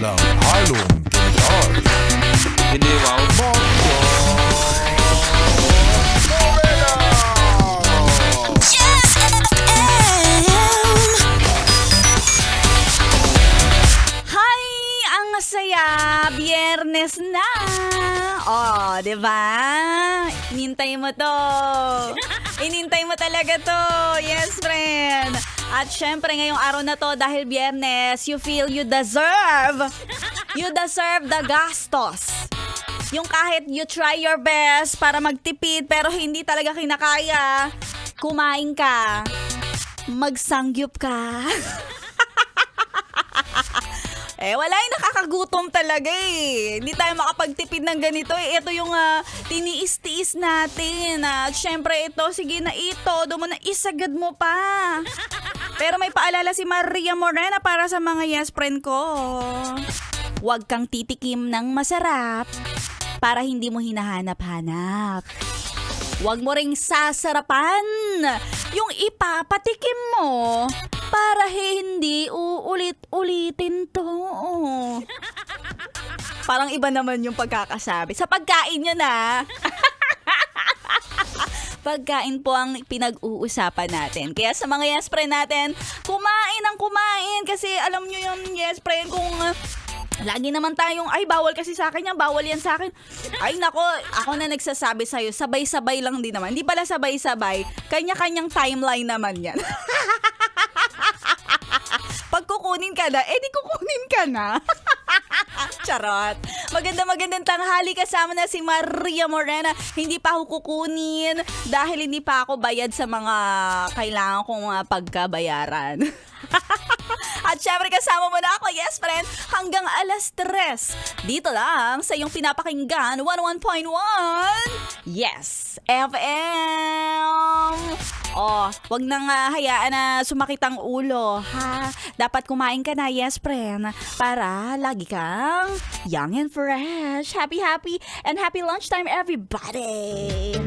walang halong kemikal. Hindi maumoto. Yes, FM! Hi! Ang saya! Biyernes na! Oh, di ba? Inintay mo to. Inintay mo talaga to. Yes, friend. At syempre, ngayong araw na to, dahil Biyernes, you feel you deserve the gastos. Yung kahit you try your best para magtipid pero hindi talaga kinakaya, kumain ka, magsangyup ka. Wala yung nakakagutom talaga eh. Hindi tayo makapagtipid ng ganito eh. Ito yung tiniis-tiis natin. At syempre ito, sige na ito, doon mo na isagad mo pa. Pero may paalala si Maria Morena para sa mga yes friend ko. Huwag kang titikim ng masarap para hindi mo hinahanap-hanap. Huwag mo ring sasarapan yung ipapatikim mo para hindi uulit-ulitin to. Parang iba naman yung pagkakasabi. Sa pagkain yun Pagkain po ang pinag-uusapan natin. Kaya sa mga yes friend natin, kumain ng kumain. Kasi alam nyo yung yes friend kung lagi naman tayong, ay bawal kasi sa akin yan, bawal yan sa akin. Ay nako, ako na nagsasabi sa'yo, sabay-sabay lang din naman. Hindi pala sabay-sabay, kanya-kanyang timeline naman yan. Pag kukunin ka na, di kukunin ka na. Charot. Magandang tanghali, kasama na si Maria Morena. Hindi pa ako kukunin dahil hindi pa ako bayad sa mga kailangan kong pagkabayaran. At syempre kasama mo na ako, yes friend, hanggang 3:00. Dito lang sa iyong pinapakinggan, 101.1 Yes FM. Wag nang hayaan na sumakit ang ulo, ha? Dapat kumain ka na, yes friend, para lagi kang young and fresh. Happy and happy lunchtime, everybody!